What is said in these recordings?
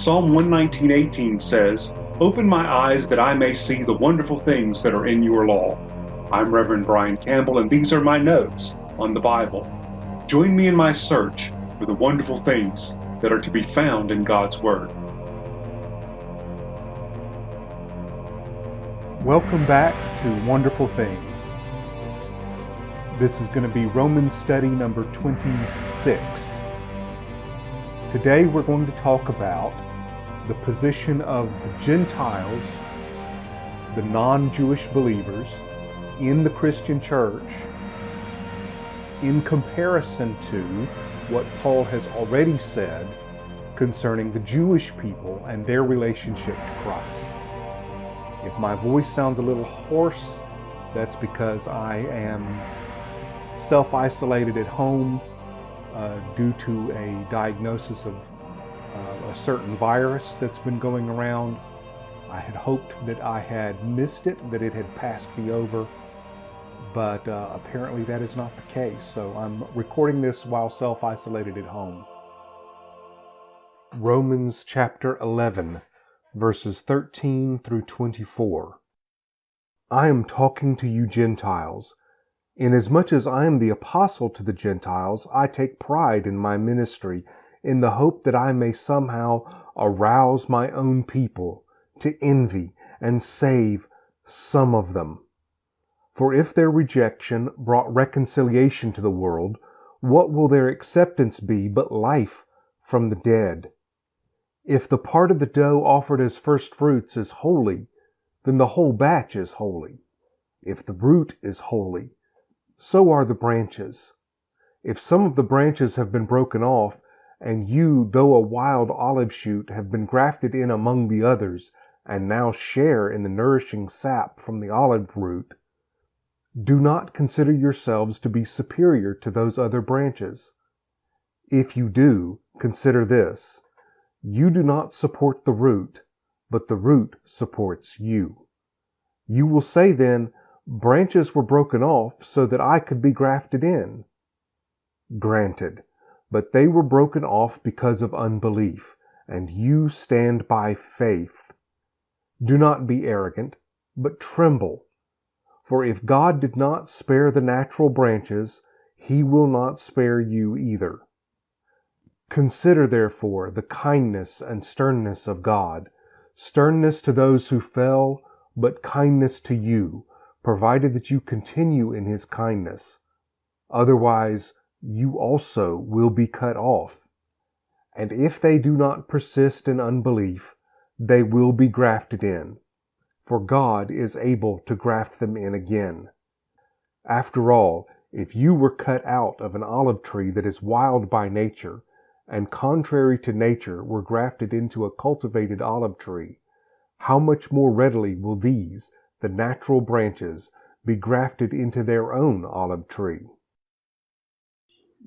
Psalm 119:18 says, "Open my eyes that I may see the wonderful things that are in your law." I'm Reverend Brian Campbell, and these are my notes on the Bible. Join me in my search for the wonderful things that are to be found in God's Word. Welcome back to Wonderful Things. This is going to be Romans study number 26. Today we're going to talk about the position of the Gentiles, the non-Jewish believers, in the Christian church in comparison to what Paul has already said concerning the Jewish people and their relationship to Christ. If my voice sounds a little hoarse, that's because I am self-isolated at home due to a diagnosis of a certain virus that's been going around. I had hoped that I had missed it, that it had passed me over, but apparently that is not the case. So I'm recording this while self-isolated at home. Romans chapter 11, verses 13 through 24. I am talking to you Gentiles. Inasmuch as I am the apostle to the Gentiles, I take pride in my ministry, in the hope that I may somehow arouse my own people to envy and save some of them. For if their rejection brought reconciliation to the world, what will their acceptance be but life from the dead? If the part of the dough offered as first fruits is holy, then the whole batch is holy. If the root is holy, so are the branches. If some of the branches have been broken off, and you, though a wild olive shoot, have been grafted in among the others, and now share in the nourishing sap from the olive root, do not consider yourselves to be superior to those other branches. If you do, consider this: you do not support the root, but the root supports you. You will say then, branches were broken off so that I could be grafted in. Granted, but they were broken off because of unbelief, and you stand by faith. Do not be arrogant, but tremble. For if God did not spare the natural branches, he will not spare you either. Consider therefore the kindness and sternness of God, sternness to those who fell, but kindness to you, provided that you continue in his kindness. Otherwise, you also will be cut off. And if they do not persist in unbelief, they will be grafted in, for God is able to graft them in again. After all, if you were cut out of an olive tree that is wild by nature, and contrary to nature were grafted into a cultivated olive tree, how much more readily will these, the natural branches, be grafted into their own olive tree?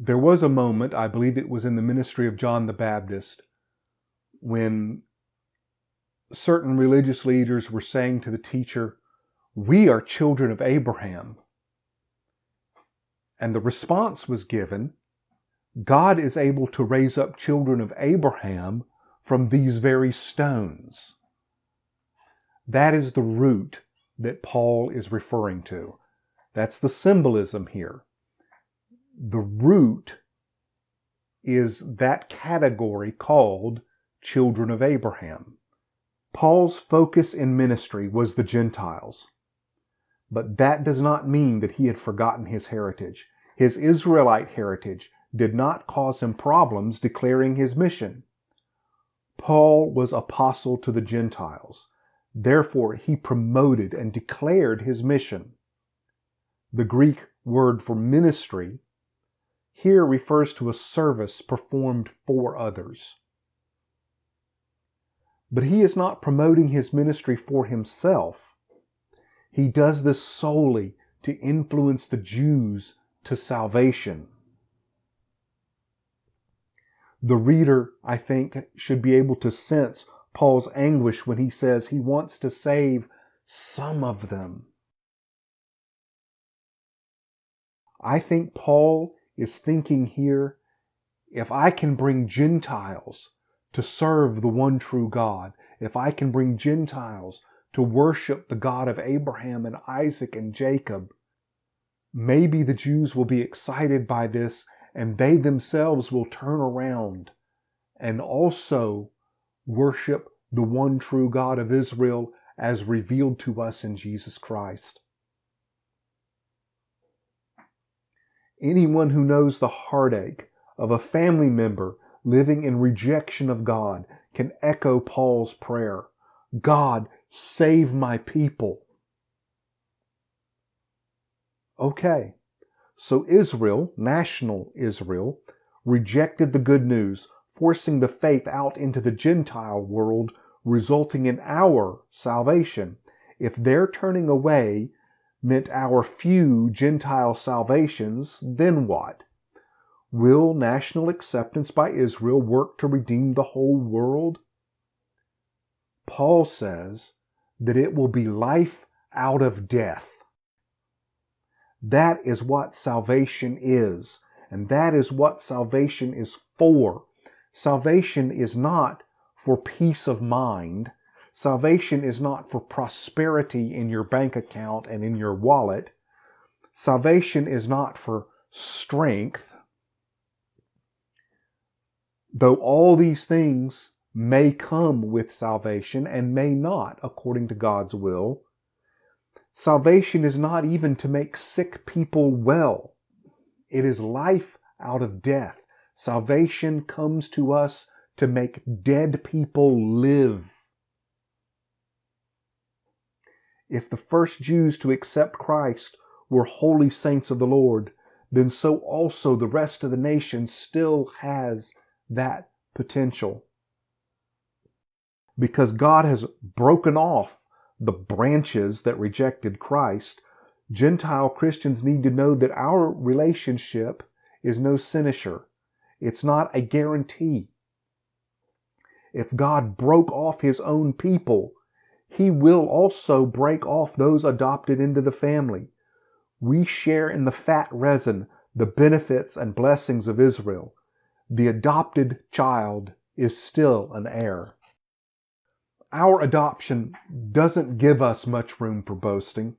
There was a moment, I believe it was in the ministry of John the Baptist, when certain religious leaders were saying to the teacher, "We are children of Abraham." And the response was given, God is able to raise up children of Abraham from these very stones. That is the root that Paul is referring to. That's the symbolism here. The root is that category called children of Abraham. Paul's focus in ministry was the Gentiles, but that does not mean that he had forgotten his heritage. His Israelite heritage did not cause him problems declaring his mission. Paul was apostle to the Gentiles. Therefore, he promoted and declared his mission. The Greek word for ministry here refers to a service performed for others. But he is not promoting his ministry for himself. He does this solely to influence the Jews to salvation. The reader, I think, should be able to sense Paul's anguish when he says he wants to save some of them. I think Paul is thinking here, if I can bring Gentiles to serve the one true God, if I can bring Gentiles to worship the God of Abraham and Isaac and Jacob, maybe the Jews will be excited by this and they themselves will turn around and also worship the one true God of Israel as revealed to us in Jesus Christ. Anyone who knows the heartache of a family member living in rejection of God can echo Paul's prayer, God, save my people. Okay, so Israel, national Israel, rejected the good news, forcing the faith out into the Gentile world, resulting in our salvation. If their turning away meant our few Gentile salvations, then what? Will national acceptance by Israel work to redeem the whole world? Paul says that it will be life out of death. That is what salvation is, and that is what salvation is for. Salvation is not for peace of mind. Salvation is not for prosperity in your bank account and in your wallet. Salvation is not for strength. Though all these things may come with salvation and may not, according to God's will, salvation is not even to make sick people well. It is life out of death. Salvation comes to us to make dead people live. If the first Jews to accept Christ were holy saints of the Lord, then so also the rest of the nation still has that potential. Because God has broken off the branches that rejected Christ, Gentile Christians need to know that our relationship is no sinecure. It's not a guarantee. If God broke off his own people, he will also break off those adopted into the family. We share in the fat resin, the benefits and blessings of Israel. The adopted child is still an heir. Our adoption doesn't give us much room for boasting.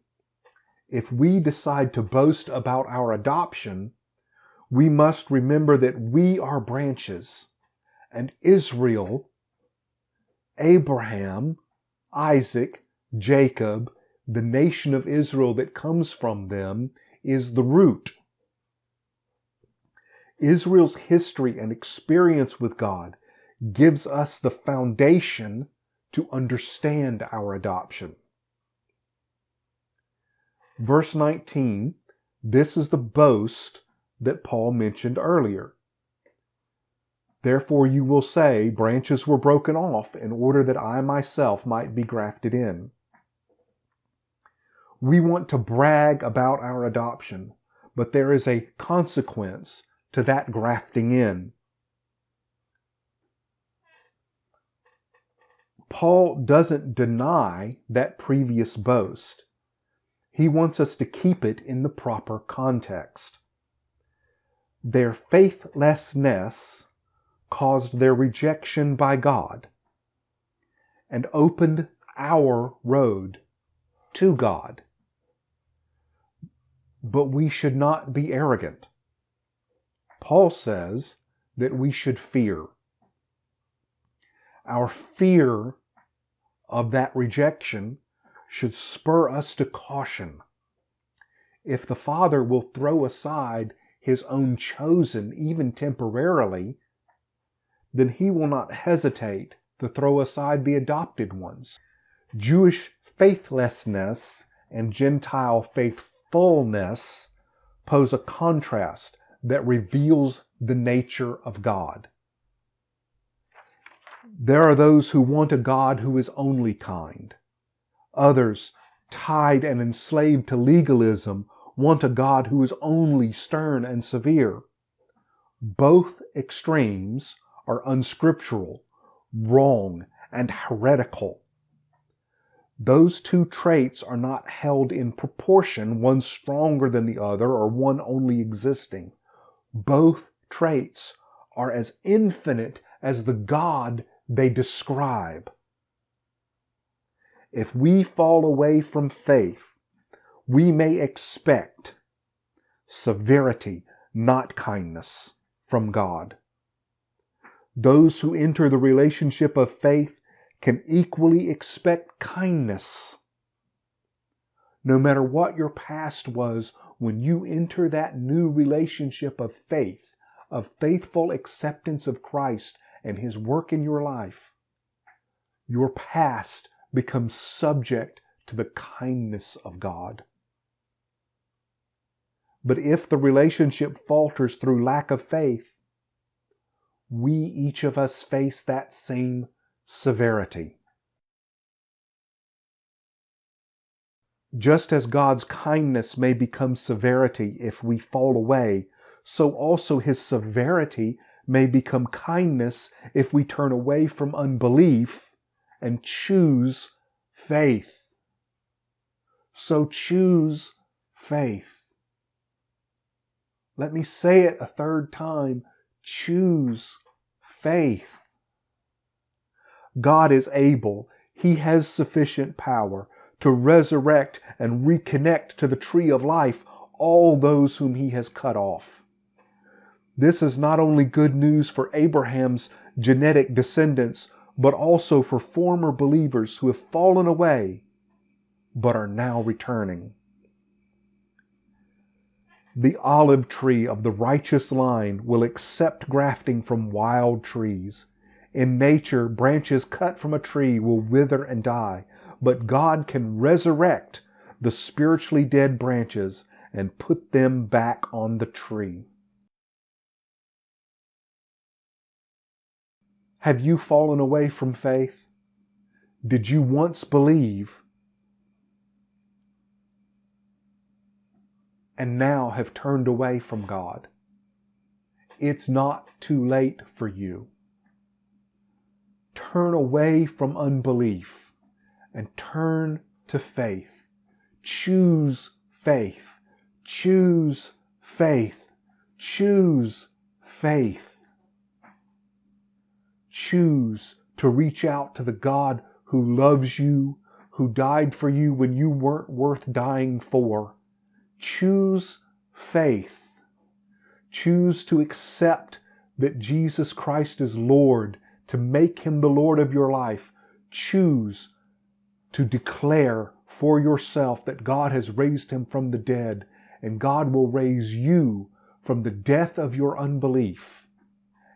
If we decide to boast about our adoption, we must remember that we are branches, and Israel, Abraham, Isaac, Jacob, the nation of Israel that comes from them, is the root. Israel's history and experience with God gives us the foundation to understand our adoption. Verse 19, this is the boast that Paul mentioned earlier. Therefore you will say, branches were broken off in order that I myself might be grafted in. We want to brag about our adoption, but there is a consequence to that grafting in. Paul doesn't deny that previous boast. He wants us to keep it in the proper context. Their faithlessness caused their rejection by God and opened our road to God. But we should not be arrogant. Paul says that we should fear. Our fear of that rejection should spur us to caution. If the Father will throw aside his own chosen, even temporarily, then he will not hesitate to throw aside the adopted ones. Jewish faithlessness and Gentile faithfulness pose a contrast that reveals the nature of God. There are those who want a God who is only kind. Others, tied and enslaved to legalism, want a God who is only stern and severe. Both extremes are unscriptural, wrong, and heretical. Those two traits are not held in proportion, one stronger than the other or one only existing. Both traits are as infinite as the God they describe. If we fall away from faith, we may expect severity, not kindness, from God. Those who enter the relationship of faith can equally expect kindness. No matter what your past was, when you enter that new relationship of faith, of faithful acceptance of Christ and His work in your life, your past becomes subject to the kindness of God. But if the relationship falters through lack of faith, we, each of us, face that same severity. Just as God's kindness may become severity if we fall away, so also His severity may become kindness if we turn away from unbelief and choose faith. So choose faith. Let me say it a third time. Choose faith. God is able. He has sufficient power to resurrect and reconnect to the tree of life all those whom He has cut off. This is not only good news for Abraham's genetic descendants, but also for former believers who have fallen away but are now returning. The olive tree of the righteous line will accept grafting from wild trees. In nature, branches cut from a tree will wither and die, but God can resurrect the spiritually dead branches and put them back on the tree. Have you fallen away from faith? Did you once believe and now have turned away from God? It's not too late for you. Turn away from unbelief and turn to faith. Choose faith. Choose faith. Choose faith. Choose to reach out to the God who loves you, who died for you when you weren't worth dying for. Choose faith. Choose to accept that Jesus Christ is Lord, to make Him the Lord of your life. Choose to declare for yourself that God has raised Him from the dead, and God will raise you from the death of your unbelief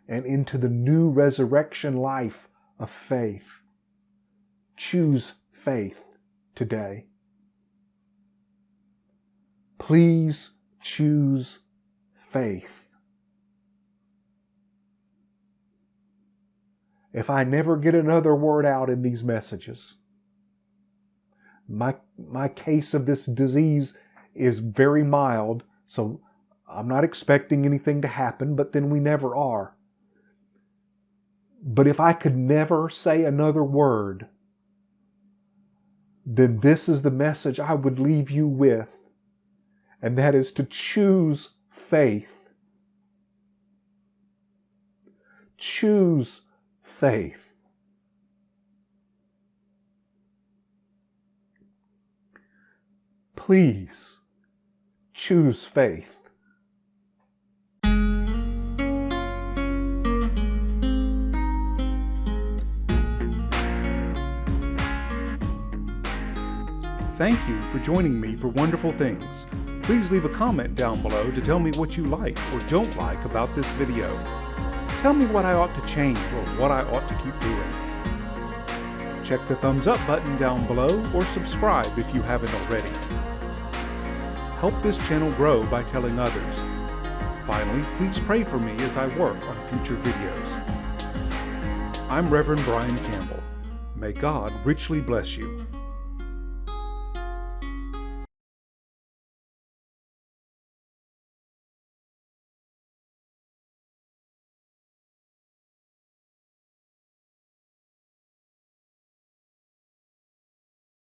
and into the new resurrection life of faith. Choose faith today. Please choose faith. If I never get another word out in these messages, my case of this disease is very mild, so I'm not expecting anything to happen, but then we never are. But if I could never say another word, then this is the message I would leave you with, and that is to choose faith. Choose faith. Please choose faith. Thank you for joining me for Wonderful Things. Please leave a comment down below to tell me what you like or don't like about this video. Tell me what I ought to change or what I ought to keep doing. Check the thumbs up button down below or subscribe if you haven't already. Help this channel grow by telling others. Finally, please pray for me as I work on future videos. I'm Reverend Brian Campbell. May God richly bless you.